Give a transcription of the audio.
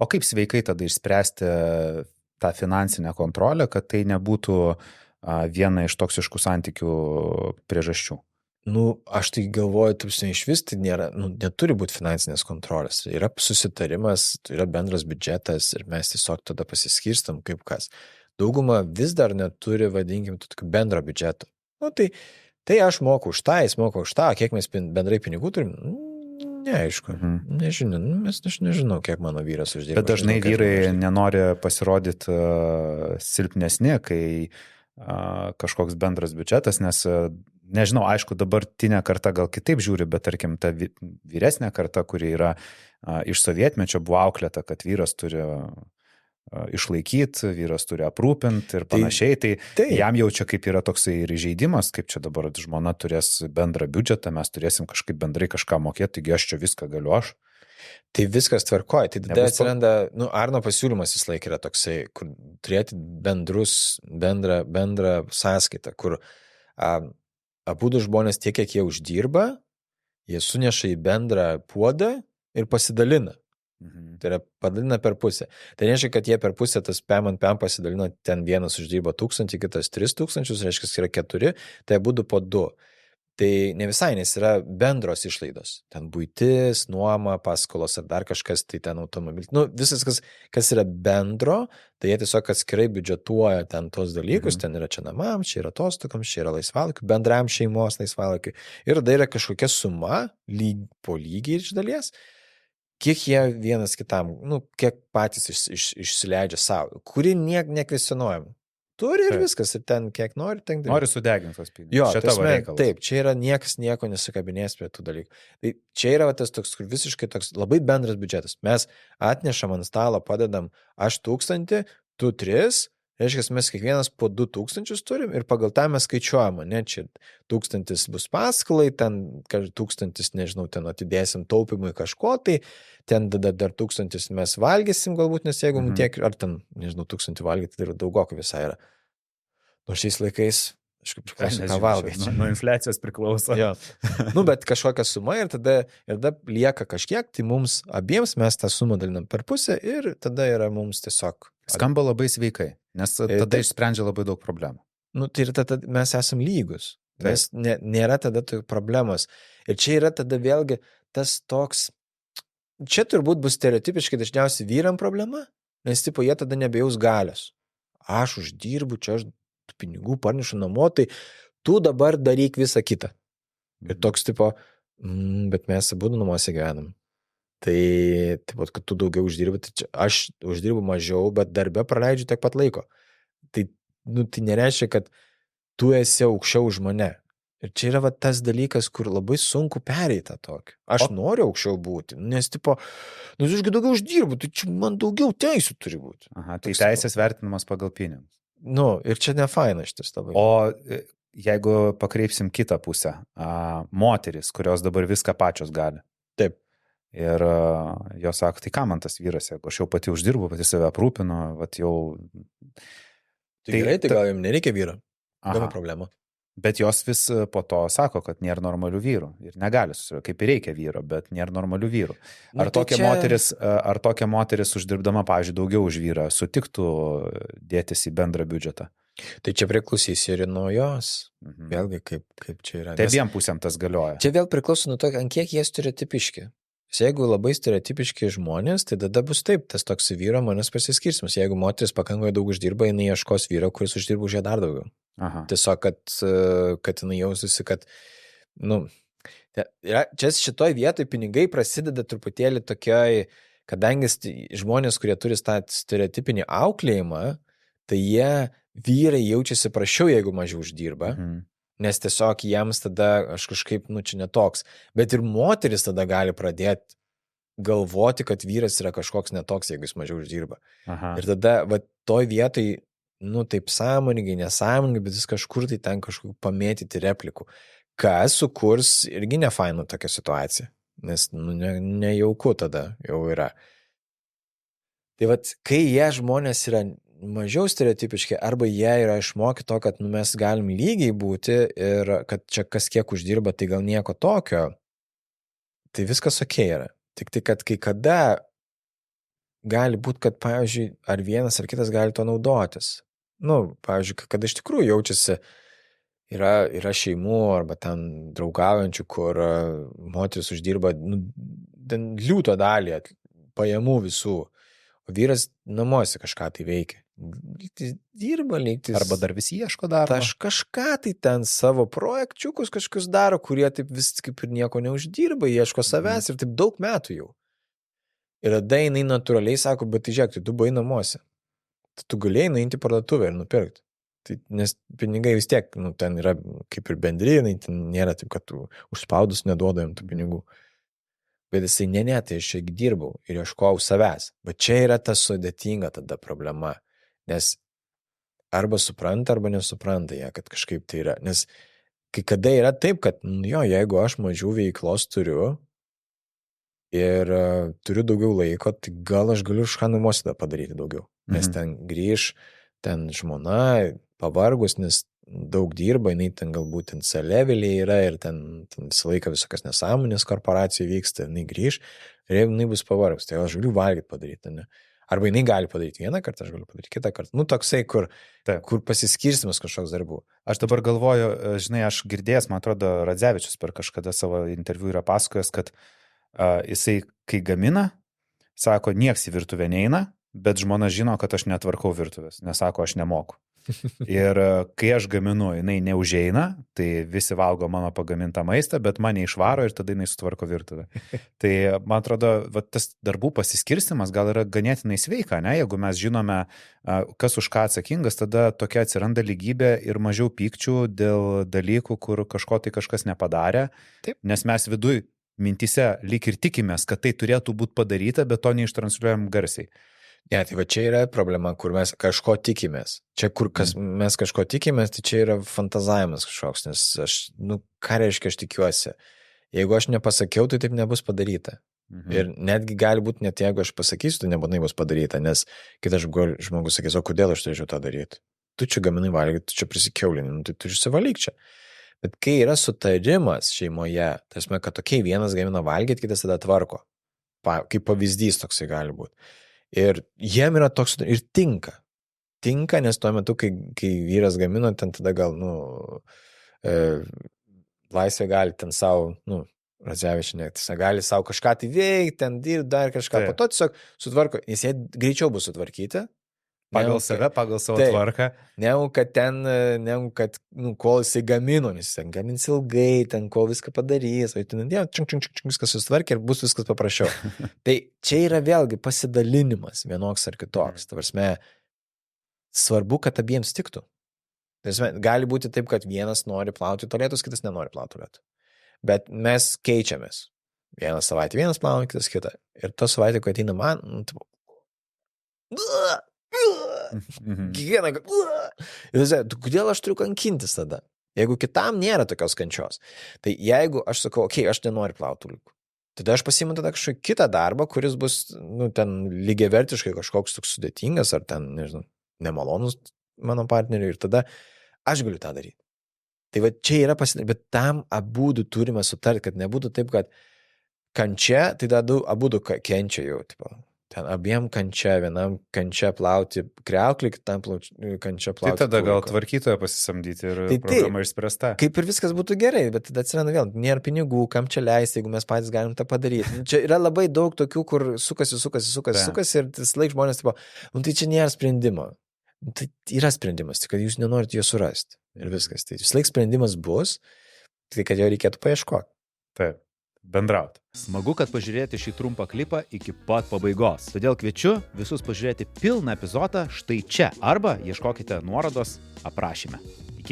O kaip sveikai tada išspręsti tą finansinę kontrolę, kad tai nebūtų viena iš toksiškų santykių priežasčių? Aš tai galvoju, iš vis tai nėra, neturi būti finansinės kontrolės. Yra susitarimas, yra bendras biudžetas ir mes tiesiog tada pasiskirstam kaip kas. Dauguma vis dar neturi, vadinkim, tokio bendro biudžeto. Tai aš moku už tą, jis moka už tą, kiek mes bendrai pinigų turim. Neaišku, nežinau, aš nežinau, kiek mano vyras uždirba. Bet dažnai vyrai nenori pasirodyti silpnesni, kai kažkoks bendras biudžetas, nes nežinau, aišku, dabartinė karta gal kitaip žiūri, bet tarkim ta vyresnė karta, kuri yra iš sovietmečio, buvo auklėta, kad vyras turi išlaikyti, vyras turi aprūpinti ir panašiai, tai jam jau čia kaip yra toksai ir įžeidimas, kaip čia dabar žmona turės bendrą biudžetą, mes turėsim kažkaip bendrai kažką mokėti, taigi aš čia viską galiu aš. Tai viskas tvarkoja, tai tada atsiranda, Arno pasiūlymas vis laik yra toksai, kur turėti bendrą sąskaitą, kur abudu žmonės tiek, kiek jie uždirba, jie suneša į bendrą puodą ir pasidalina. Tai yra padalina per pusę. Tai reiškia, kad jie per pusę tas pem pasidalina, ten vienas uždirba 1000, kitas 3000, reiškia, yra 4, tai abudu po 2. Tai ne visai, nes yra bendros išlaidos. Ten buitis, nuoma, paskolos ar dar kažkas, tai ten automobilis. Visas, kas yra bendro, tai jie tiesiog atskirai biudžetuoja ten tos dalykus, ten yra čia namams, čia yra atostogams, čia yra laisvalaikiu, bendram šeimos laisvalaikiu. Ir tada yra kažkokia suma, po lygiai iš dalies, kiek jie vienas kitam, kiek patys išsileidžia savo, kuri nekvestionuojama. Turi ir viskas, ir ten kiek nori, ten... Nori sudeginti tos pinigus. Jo, taip, čia yra niekas nieko nesukabinės prie tų dalykų. Tai čia yra tas toks, kur visiškai toks labai bendras biudžetas. Mes atnešam ant stalo, padedam, aš 1000, tu 3, reiškia, mes kiekvienas po 2000 turim ir pagal tą mes skaičiuojam, ne, čia 1000 bus paskolai, ten 1000, nežinau, ten atidėsim taupimui kažko, tai ten dar 1000 mes valgysim galbūt, nes jeigu tiek, ar ten, nežinau, 1000 valgyti, tai yra daugokai visai yra. Šiais laikais, aš kaip priklauso, ką valgai. Nuo infliacijos priklauso. Jo. Bet kažkokia suma ir tada lieka kažkiek, tai mums abiems mes tą sumą dalinam per pusę ir tada yra mums tiesiog... Skamba labai sveikai, nes tada išsprendžia labai daug problemų. Tai ir tada mes esam lygus. Mes nėra tada problemos. Ir čia yra tada vėlgi tas toks... Čia turbūt bus stereotipiškai dažniausiai vyram problema, nes tipo jie tada nebejaus galios. Aš uždirbu, čia aš pinigų parnešu namo, tai tu dabar daryk visą kitą. Ir toks tipo, bet mes abudu namuose gyvenam. Tai, kad tu daugiau uždirbi, tai čia aš uždirbu mažiau, bet darbe praleidžiu tiek pat laiko. Tai nereiškia, kad tu esi aukščiau už mane. Ir čia yra tas dalykas, kur labai sunku pereiti tą tokį. Aš noriu aukščiau būti, nes tipo, aš daugiau uždirbu, tai čia man daugiau teisų turi būti. Aha, tai teisės vertinamas pagal pinigus. Ir čia ne faina šitas labai. O jeigu pakreipsim kitą pusę, moteris, kurios dabar viską pačios gali. Taip. Ir jos sako, tai ką man tas vyras, jeigu aš jau pati uždirbu, pati save aprūpinu, jau... Tai gerai, tai gal jums nereikia vyro. Gama problema. Bet jos vis po to sako, kad nėra normalių vyrų. Ir negali susirasti, kaip ir reikia vyro, bet nėra normalių vyrų. Ar tokia moteris uždirbdama, pavyzdžiui, daugiau už vyrą, sutiktų dėtis į bendrą biudžetą? Tai čia priklausys ir nuo jos. Vėlgi, kaip čia yra. Tai abiem pusėm tas galioja. Čia vėl priklauso nuo to, ant kiek jie stereotipiški. Jeigu labai stereotipiški žmonės, tai tada bus taip, tas toks vyro manęs pasiskirstimas. Jeigu moteris pakankamai daug uždirba, jinai ieškos vyro, kuris uždirba už ją dar daugiau. Aha. Tiesiog, kad jinai jaustusi, kad, čia šitoj vietoj pinigai prasideda truputėlį tokioj, kadangi žmonės, kurie turi tą stereotipinį auklėjimą, tai vyrai jaučiasi prašiau, jeigu mažiau uždirba, nes tiesiog jiems tada aš kažkaip, čia netoks, bet ir moteris tada gali pradėti galvoti, kad vyras yra kažkoks netoks, jeigu jis mažiau uždirba. Aha. Ir tada, toj vietoj, taip sąmoningai, nesąmoningai, bet jis kažkur tai ten kažkokiu pamėtyti replikų, kas sukurs irgi nefainu tokią situaciją, nes nejauku tada jau yra. Tai kai jie žmonės yra mažiau stereotipiški, arba jie yra išmokę to, kad mes galim lygiai būti ir kad čia kas kiek uždirba, tai gal nieko tokio, tai viskas okei yra. Tik tai, kad kai kada gali būti, kad, pavyzdžiui, ar vienas ar kitas gali to naudotis. Nu, pavyzdžiui, kad iš tikrųjų jaučiasi, yra šeimų arba ten draugaujančių, kur moteris uždirba ten liūto dalį pajamų visų, o vyras namuose kažką tai veikia. Lygtis dirba, lygtis. Arba dar vis ieško darbo. Aš kažką tai ten savo projekčiukus kažkas daro, kurie taip vis kaip ir nieko neuždirba, ieško savęs ir taip daug metų jau. Ir tada jinai natūraliai sako, bet tai žiūrėk, tai tu buvai namuose. Tai tu galėjai nueiti į parduotuvę ir nupirkti. Tai, nes pinigai vis tiek, ten yra kaip ir bendri, ten nėra taip, kad tu užspaudus neduoda jam tų pinigų. Bet jisai, tai aš čia dirbau ir ieškojau savęs. Bet čia yra ta sudėtinga tada problema. Nes arba supranta, arba nesupranta ją, kad kažkaip tai yra. Nes kai kada yra taip, kad, jeigu aš mažiau veiklos turiu ir turiu daugiau laiko, tai gal aš galiu kažką namuose tada padaryti daugiau. Nes ten grįž, ten žmona pavargus, nes daug dirba, jinai ten galbūt ten C-levelyje yra ir ten visą laiką visokias nesąmonės korporacijų vyksta, jinai grįž ir jeigu jinai bus pavargus, tai aš galiu valgyti padaryti, ne? Arba jinai gali padaryti vieną kartą, aš galiu padaryti kitą kartą. Toksai, kur pasiskirstimas kažkoks darbų. Aš dabar galvoju, žinai, aš girdėjęs, man atrodo, Radzevičius per kažkada savo interviu yra pasakojęs, kad jisai, kai gamina, sako, nieks į virtuvę neina, bet žmona žino, kad aš netvarkau virtuvės, nes sako, aš nemoku. Ir kai aš gaminu, jinai neužeina, tai visi valgo mano pagamintą maistą, bet mane išvaro ir tada jinai sutvarko virtuvę. Tai, man atrodo, tas darbų pasiskirstimas gal yra ganėtinai sveika, ne? Jeigu mes žinome, kas už ką atsakingas, tada tokia atsiranda lygybė ir mažiau pykčių dėl dalykų, kur kažko tai kažkas nepadarė. Taip. Nes mes viduj mintise lyg ir tikimės, kad tai turėtų būti padaryta, bet to neištransliuojam garsiai. Ne, tai va čia yra problema, kur mes kažko tikimės. Čia, kur mes kažko tikimės, tai čia yra fantazavimas kažkoks, nes ką reiškia aš tikiuosi. Jeigu aš nepasakiau, tai taip nebus padaryta. Ir netgi gali būti, net jeigu aš pasakysiu, tai nebūtinai bus padaryta, nes kitas žmogus sakys, o kodėl aš turėčiau tą daryti? Tu čia gaminai valgyti, tu čia prisikiaulini, tai tu išsivalyk čia. Bet kai yra sutarimas šeimoje, tai esmė, kad tokiai vienas gamina valgyti, kitas tada tvarko. Kaip pavyzdys toksai gali būti. Ir jiem yra toks, ir tinka. Tinka, nes tuo metu, kai vyras gamino, ten tada gal, laisvė gali ten savo, Radzevičienė, gali savo kažką tai veikti, ten dirbti, dar kažką, po to tiesiog sutvarko, nes jie greičiau bus sutvarkyti. Pagal save, pagal savo tvarką. Negu kad kol jisai gamino, nes jis ten gamins ilgai, ten kol viską padarys, o ten viskas susitvarkė ir bus viskas paprasčiau. Tai čia yra vėlgi pasidalinimas vienoks ar kitoks. Ta prasme, svarbu, kad abiems tiktų. Gali būti taip, kad vienas nori plauti tualetus, kitas nenori plauti tualetų. Bet mes keičiamės. Vieną savaitę vienas plauna, kitas kitą. Ir to savaitę, kai ateina man, kiekvieną, kodėl aš turiu kankintis tada? Jeigu kitam nėra tokios kančios. Tai jeigu aš sakau, aš nenoriu plauti tulikų, tada aš pasiimu tada kažkokį kitą darbą, kuris bus, ten lygiavertiškai kažkoks toks sudėtingas, ar ten, nežinau, nemalonus mano partneriui, ir tada aš galiu tą daryti. Tai va čia yra bet tam abudu turime sutarti, kad nebūtų taip, kad kančia, tai tada abudu kenčia jau, tipo. Ten abiem kančia, vienam kančia plauti kriauklį, kitam kančia plauti. Tai tada gal tvarkytoją pasisamdyti ir problema išspręsta. Kaip ir viskas būtų gerai, bet tada atsiranda vėl, nėra pinigų, kam čia leisti, jeigu mes patys galim tą padaryti. Čia yra labai daug tokių, kur sukasi ir vis laik žmonės, tipo, tai čia nėra sprendimo. Tai yra sprendimas, tik kad jūs nenorite jo surasti. Ir viskas. Tai vis laik sprendimas bus, tai kad jo reikėtų paieškoti. Taip. Bendrauti. Smagu, kad pažiūrėjote šį trumpą klipą iki pat pabaigos. Todėl kviečiu visus pažiūrėti pilną epizodą štai čia arba ieškokite nuorodos aprašyme.